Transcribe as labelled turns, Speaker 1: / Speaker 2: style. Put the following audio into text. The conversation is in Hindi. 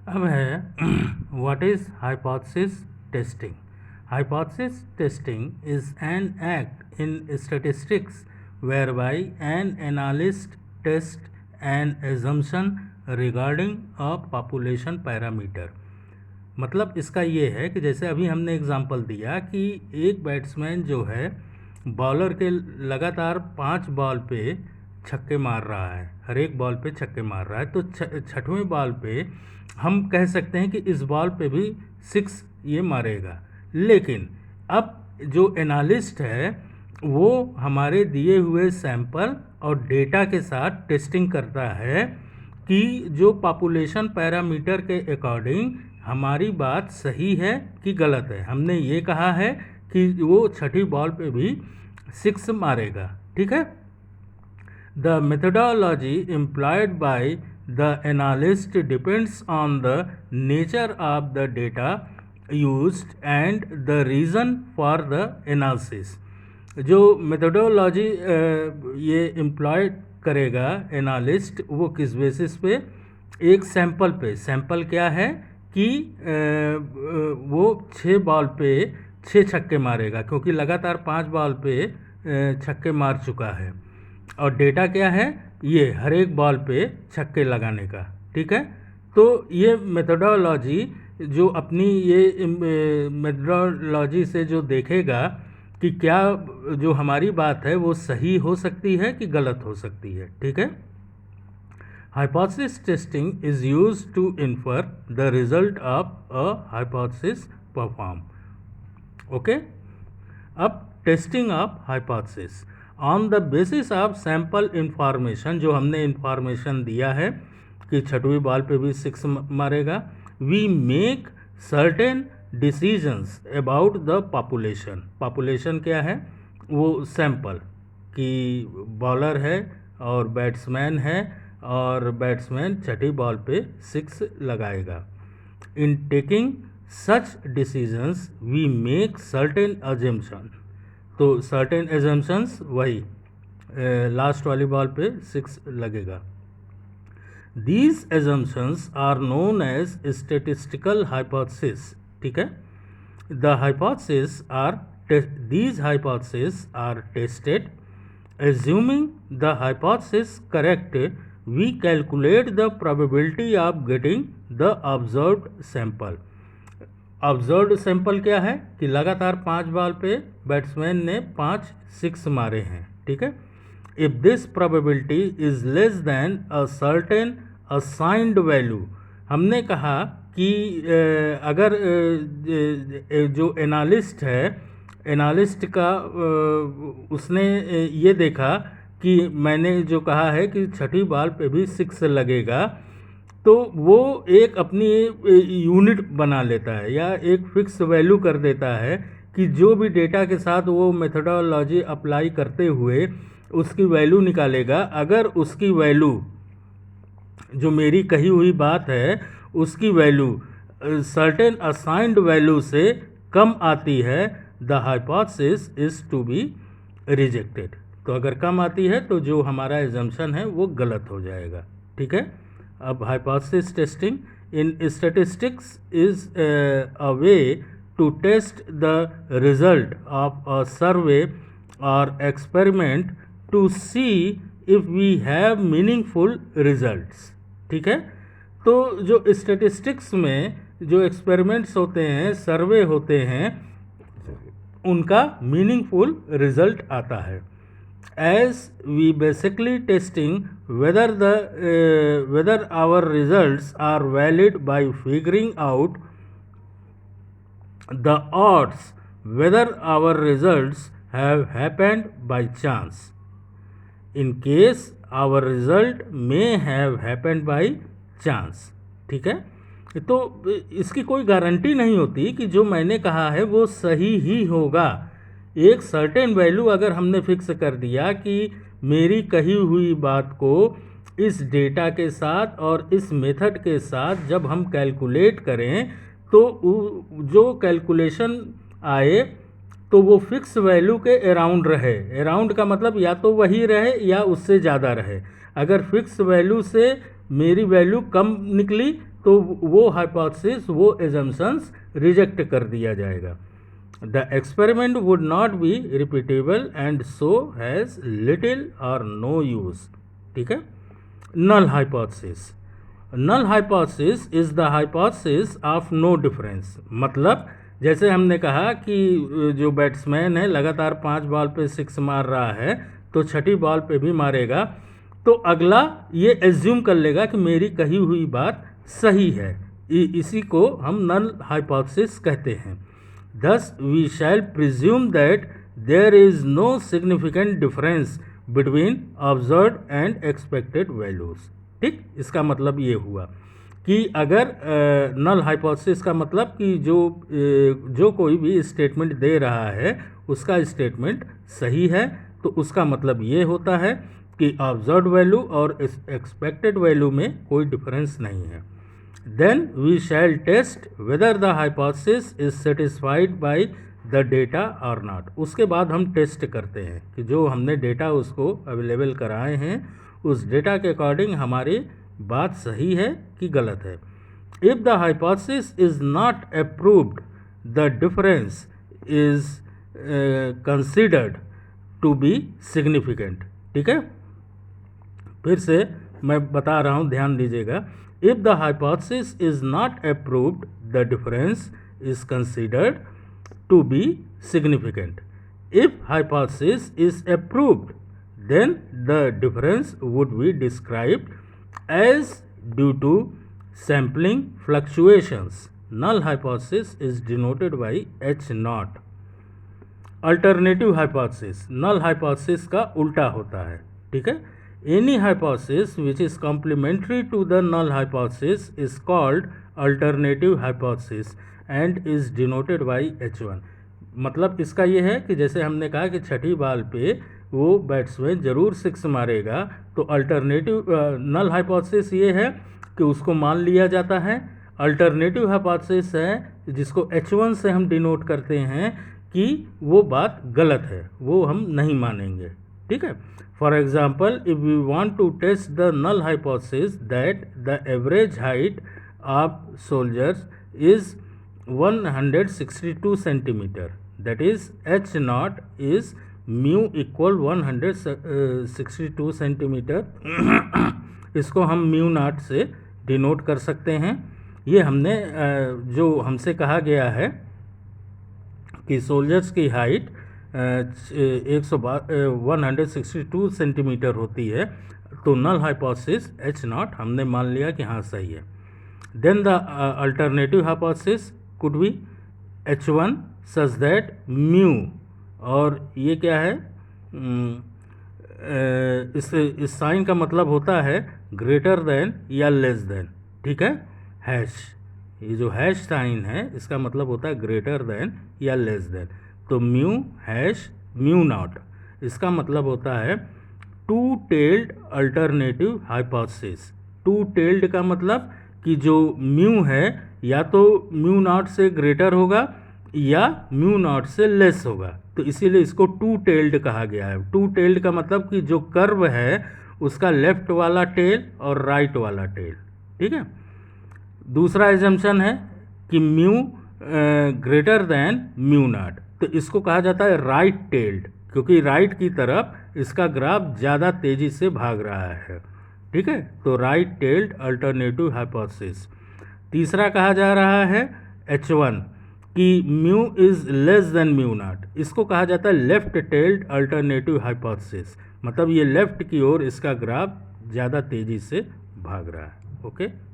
Speaker 1: अब है what is hypothesis testing. Hypothesis testing is an act in statistics whereby an analyst test an assumption regarding a population parameter। मतलब इसका ये है कि जैसे अभी हमने एग्जांपल दिया कि एक बैट्समैन जो है बॉलर के लगातार 5 बॉल पे छक्के मार रहा है, हर एक बॉल पे छक्के मार रहा है, तो छठवें बॉल पे हम कह सकते हैं कि इस बॉल पे भी 6 ये मारेगा। लेकिन अब जो एनालिस्ट है वो हमारे दिए हुए सैंपल और डेटा के साथ टेस्टिंग करता है कि जो पॉपुलेशन पैरामीटर के अकॉर्डिंग हमारी बात सही है कि गलत है। हमने ये कहा है कि वो छठी बॉल पे भी 6 मारेगा, ठीक है। The methodology employed by the analyst depends on the nature of the data used and the reason for the analysis. जो मेथडोलॉजी ये एम्प्लॉय करेगा एनालिस्ट, वो किस बेसिस पे? एक सैंपल पे। सैंपल क्या है कि वो 6 बॉल पे 6 छक्के मारेगा, क्योंकि लगातार 5 बॉल पे छक्के मार चुका है। और डेटा क्या है? ये हर एक बॉल पे छक्के लगाने का, ठीक है। तो ये मेथडोलॉजी जो अपनी ये मेथडोलॉजी से जो देखेगा कि क्या जो हमारी बात है वो सही हो सकती है कि गलत हो सकती है, ठीक है। Hypothesis testing is used to infer the result of a hypothesis perform. Okay. अब testing of hypothesis on the basis of sample information. जो हमने इंफॉर्मेशन दिया है कि छठवीं बॉल पे भी 6 मारेगा, we make certain decisions about the population. Population क्या है? वो सैंपल कि बॉलर है और बैट्समैन है, और बैट्समैन छठी बॉल पे 6 लगाएगा। In taking such decisions we make certain assumption. तो सर्टेन एजम्पशंस वही लास्ट वाली बॉल पे 6 लगेगा। These assumptions are known as statistical hypothesis, ठीक है। The hypotheses are these hypotheses are tested. Assuming the hypothesis correct, we calculate the probability of getting the observed sample. Observed sample क्या है कि लगातार 5 बॉल पे बैट्समैन ने 5 6 मारे हैं, ठीक है। If this probability is less than a certain assigned value. हमने कहा कि अगर जो एनालिस्ट है, एनालिस्ट का उसने ये देखा कि मैंने जो कहा है कि छठी बॉल पे भी 6 लगेगा, तो वो एक अपनी यूनिट बना लेता है या एक फिक्स वैल्यू कर देता है कि जो भी डेटा के साथ वो मेथडोलॉजी अप्लाई करते हुए उसकी वैल्यू निकालेगा। अगर उसकी वैल्यू जो मेरी कही हुई बात है उसकी वैल्यू सर्टेन असाइंड वैल्यू से कम आती है, the hypothesis is to be rejected. तो अगर कम आती है तो जो हमारा एजम्पशन है वो गलत हो जाएगा, ठीक है। अब hypothesis testing in statistics is a way to test the result of a survey और experiment to see if we have meaningful results, ठीक है। तो जो स्टैटिस्टिक्स में जो एक्सपेरिमेंट्स होते हैं, सर्वे होते हैं, उनका मीनिंगफुल रिजल्ट आता है। As we basically testing whether our results are valid by figuring out the odds whether our results have happened by chance, in case our result may have happened by chance, ठीक है। तो इसकी कोई गारंटी नहीं होती कि जो मैंने कहा है वो सही ही होगा। एक सर्टेन वैल्यू अगर हमने फिक्स कर दिया कि मेरी कही हुई बात को इस डेटा के साथ और इस मेथड के साथ जब हम कैलकुलेट करें तो जो कैलकुलेशन आए तो वो फिक्स वैल्यू के अराउंड रहे। अराउंड का मतलब या तो वही रहे या उससे ज़्यादा रहे। अगर फिक्स वैल्यू से मेरी वैल्यू कम निकली तो वो हाइपोथेसिस, वो एजम्पशंस रिजेक्ट कर दिया जाएगा। The experiment would not be repeatable and so has little or no use. ठीक है। Null hypothesis, null hypothesis is the hypothesis of no difference. मतलब जैसे हमने कहा कि जो बैट्समैन है लगातार 5 बॉल पे 6 मार रहा है, तो छठी बॉल पे भी मारेगा, तो अगला ये एज्यूम कर लेगा कि मेरी कही हुई बात सही है। इसी को हम नल हाइपोथेसिस कहते हैं। Thus we shall presume that there is no significant difference between observed and expected values. ठीक, इसका मतलब ये हुआ कि अगर नल हाइपोथेसिस का मतलब कि जो कोई भी स्टेटमेंट दे रहा है उसका स्टेटमेंट सही है, तो उसका मतलब ये होता है कि ऑब्जर्व्ड वैल्यू और एक्सपेक्टेड वैल्यू में कोई डिफरेंस नहीं है। Then we shall test whether the hypothesis is satisfied by the data or not. उसके बाद हम टेस्ट करते हैं कि जो हमने डेटा उसको अवेलेबल कराए हैं उस डेटा के अकॉर्डिंग हमारी बात सही है कि गलत है। If the hypothesis is not approved the difference is considered to be significant. ठीक है, फिर से मैं बता रहा हूँ, ध्यान दीजिएगा। If the hypothesis is not approved the difference is considered to be significant. If hypothesis is approved then the difference would be described as due to sampling fluctuations. Null hypothesis is denoted by H naught. Alternative hypothesis, null hypothesis का उल्टा होता है। ठीक है, any hypothesis which is complementary to the null hypothesis is called alternative hypothesis and is denoted by H1. मतलब इसका ये है कि जैसे हमने कहा कि छठी बॉल पे वो बैट्समैन ज़रूर 6 मारेगा, तो अल्टरनेटिव नल हाइपोथेसिस ये है कि उसको मान लिया जाता है। अल्टरनेटिव हाइपोथेसिस है जिसको H1 से हम डिनोट करते हैं कि वो बात गलत है, वो हम नहीं मानेंगे। ठीक है, for example if we want to test the null hypothesis that the average height of soldiers is 162 centimeter, that is H naught is mu equal 162 centimeter. इसको हम म्यू नॉट से डिनोट कर सकते हैं। ये हमने जो हमसे कहा गया है कि सोल्जर्स की हाइट 162 सेंटीमीटर होती है, तो नल हाइपोथेसिस H नॉट हमने मान लिया कि हाँ सही है। Then the alternative hypothesis could be H1 such that mu, और ये क्या है, इस साइन का मतलब होता है ग्रेटर देन या लेस देन। ठीक है, हैश, ये जो हैश साइन है इसका मतलब होता है ग्रेटर देन या लेस देन। तो म्यू हैश म्यू नॉट, इसका मतलब होता है to tailed alternative hypothesis. To tailed का मतलब कि जो म्यू है या तो म्यू नॉट से ग्रेटर होगा या म्यू नॉट से लेस होगा, तो इसीलिए इसको टू टेल्ड कहा गया है। टू टेल्ड का मतलब कि जो कर्व है उसका लेफ्ट वाला टेल और राइट वाला टेल। ठीक है, दूसरा एजम्पशन है कि mu greater than mu naught, तो इसको कहा जाता है राइट टेल्ड, क्योंकि राइट की तरफ इसका ग्राफ ज़्यादा तेज़ी से भाग रहा है। ठीक है, तो राइट टेल्ड अल्टरनेटिव हाइपोथेसिस। तीसरा कहा जा रहा है H1 कि mu is less than mu naught, इसको कहा जाता है लेफ्ट टेल्ड अल्टरनेटिव हाइपोथेसिस, मतलब ये लेफ्ट की ओर इसका ग्राफ ज़्यादा तेज़ी से भाग रहा है। ओके।